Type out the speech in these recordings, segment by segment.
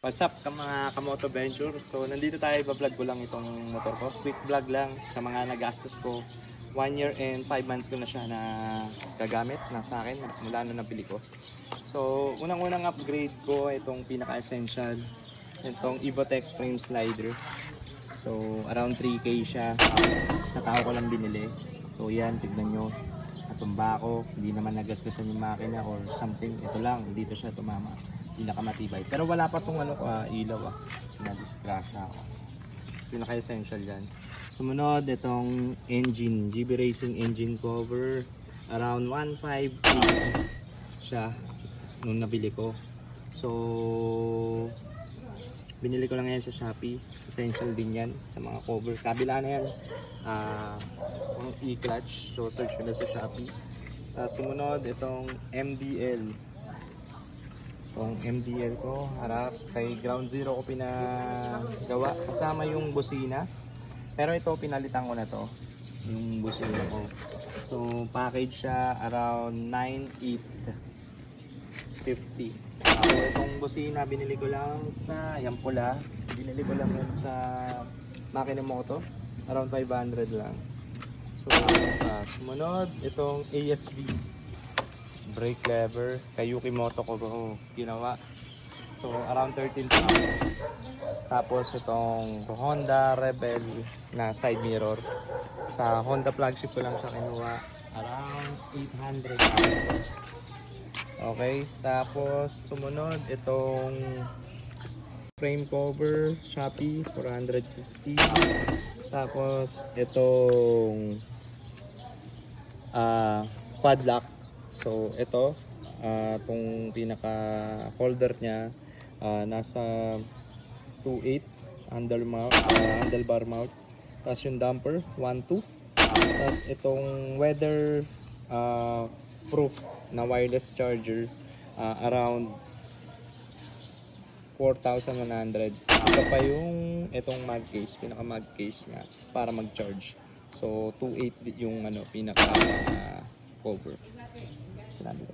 What's up mga kamoto venture? So nandito tayo, iba-vlog ko lang itong motor ko. Quick vlog lang sa mga nagastos ko. 1 year and 5 months ko na siya na gagamit na sa akin mula nung nabili ko. So unang-unang upgrade ko itong pinaka-essential, itong Evotech frame slider. So around 3K siya. Sa tao ko lang binili. So yan, tignan nyo. Natumba ako, hindi naman nagasgasan yung makina or something. Ito lang, dito siya tumama. Pinakamatibay. Pero wala pa tong ilaw Nadisgrasya ako. Pinaka-essential yan. Sumunod, itong engine. GB Racing engine cover. Around 1.5K siya nung nabili ko. So, binili ko lang yan sa Shopee. Essential din yan sa mga cover. Kabila na yan. E-clutch. So, search ko na sa Shopee. Sumunod, itong MDL. Itong MDL ko, harap kay Ground Zero ko pinagawa kasama yung busina. Pero ito pinalitan ko na to, yung busina ko. So package siya around 9,850. So itong busina binili ko lang sa yung pula. Binili ko lang yan sa Makinomoto, around 500 lang. So sumunod itong ASB brake lever, kay Yukimoto ko ginawa. So around 13,000. Tapos itong Honda Rebel na side mirror. Sa Honda flagship ko lang siya kinuha. Around 800 pesos. Okay, tapos sumunod itong frame cover, Shopee, 450. Tapos itong quad lock. So ito, itong pinaka holder niya nasa 2.8 handlebar mount. Tapos yung damper 1.2. Tapos itong weather proof na wireless charger around 4,100. Ito pa yung itong mag case, pinaka mag case niya para mag-charge. So 2.8 yung pinaka cover. Sinabi ko.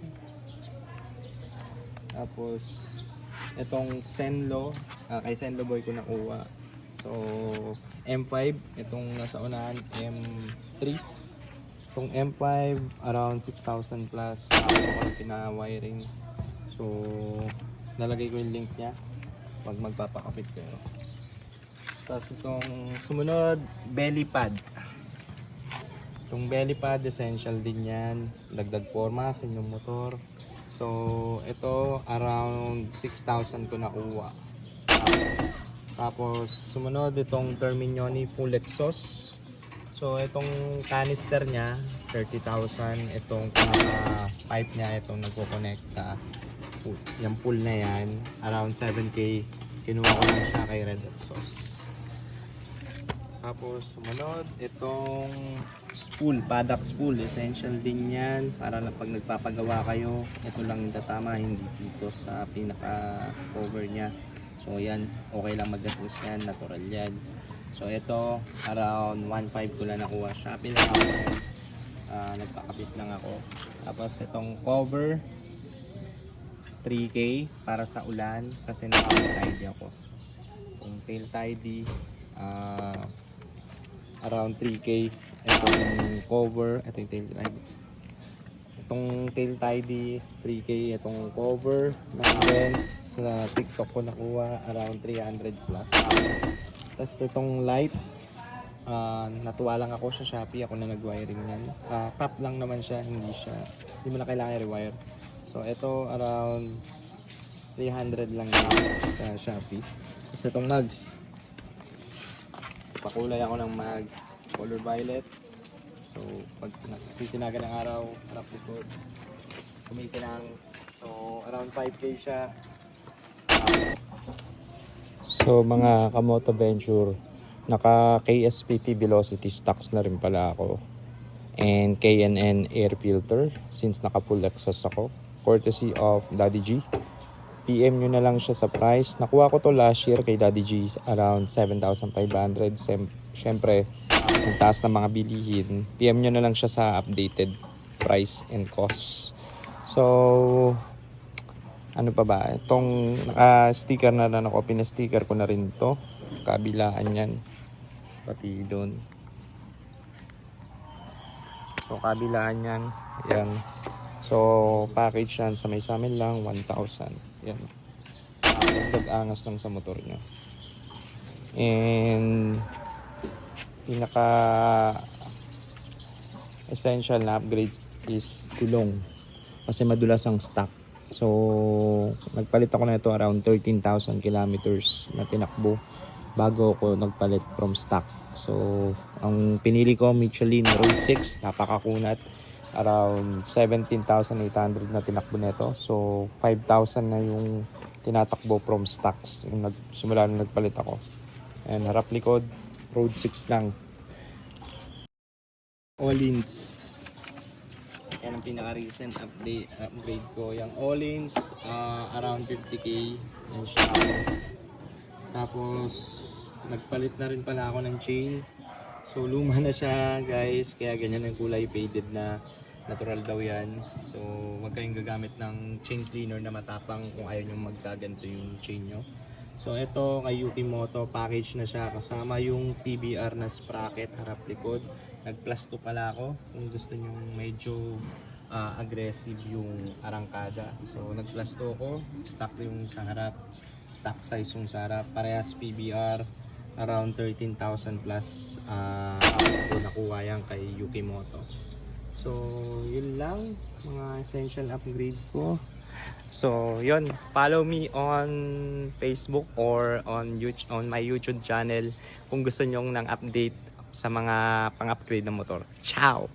Tapos itong Senlo, kay Senlo boy ko nakuha. So M5, itong nasa unahan M3. Itong M5 around 6,000 plus. Ito ko pina-wiring. So nalagay ko yung link niya pag magpapakapit kayo. Tapos itong sumunod, belly pad. Itong belly pad, essential din yan. Dagdag forma sa inyong motor. So, ito around 6,000 ko nakuha. Tapos, sumunod itong Terminioni full exhaust. So, itong canister niya, 30,000. Itong pipe niya, itong nagko-connecta. Yung full na yan, around 7K. Kinuha ko lang siya kay Red Exhaust. Tapos sumunod itong spool, paddock spool, essential din yan para na pag nagpapagawa kayo, ito lang yung tatama, hindi dito sa pinaka cover nya. So yan, okay lang mag-gasgas yan, natural yan. So ito around 1.5 ko lang nakuha, Shopee lang ako yan. Nagpakabit lang ako. Tapos itong cover 3K para sa ulan kasi naka-tail tidy ako. Itong tail tidy around 3K. Itong cover, ito yung tail tidy. Itong tail tidy 3K. Itong cover ng lens sa TikTok ko nakuha around 300 plus. Tapos itong light, natuwa lang ako sa Shopee, ako na nag-wiring yan. Top lang naman siya, hindi mo na kailangan i-rewire. So ito around 300 lang yun sa Shopee. Tapos itong mags, pakulay ako ng mags, color violet. So pag sisinaga ng araw, harap likod, kumikinang. So around 5K siya. So mga kamoto venture, naka KSPT Velocity stocks na rin pala ako, and K&N air filter since naka full exhaust ako, courtesy of Daddy G. PM nyo na lang siya sa price. Nakuha ko to last year kay Daddy G around 7,500. Siyempre, ang taas ng mga bilihin. PM nyo na lang siya sa updated price and cost. So, Ano pa ba? Itong naka-sticker na lang ako. Pina-sticker ko na rin to. Kabilaan yan. Pati doon. So, kabilaan yan. Yan. So, package yan sa may sa amin lang. 1,000. Yan. Angas lang sa motor nyo. And pinaka essential na upgrade is gulong. Kasi madulas ang stock. So, nagpalit ako na ito around 13,000 kilometers na tinakbo bago ako nagpalit from stock. So, ang pinili ko Michelin Road 6, napakakunat. Around 17,800 na tinakbo nito. So, 5,000 na yung tinatakbo from stocks yung simula nung nagpalit ako. And harap likod, Road 6 lang. Olins. Yan ang pinaka-recent upgrade ko. Yung Olins, around 50k. Yan siya. Tapos, nagpalit na rin pala ako ng chain. So, luma na siya, guys. Kaya ganyan ang kulay, faded na. Natural daw yan. So, huwag kayong gagamit ng chain cleaner na matapang kung ayaw nyo magkaganto yung chain nyo. So, ito kay Yukimoto, package na siya. Kasama yung TBR na sprocket, harap likod. Nag-plus 2 pala ako kung gusto nyo medyo aggressive yung arangkada. So, nag-plus 2 ako. Stock yung sa harap. Stock size yung sa harap. Parehas PBR. Around 13,000 plus ako nakuha yan kay Yukimoto. So, yun lang. Mga essential upgrade ko. So, yun. Follow me on Facebook or on my YouTube channel kung gusto nyong ng update sa mga pang-upgrade ng motor. Ciao!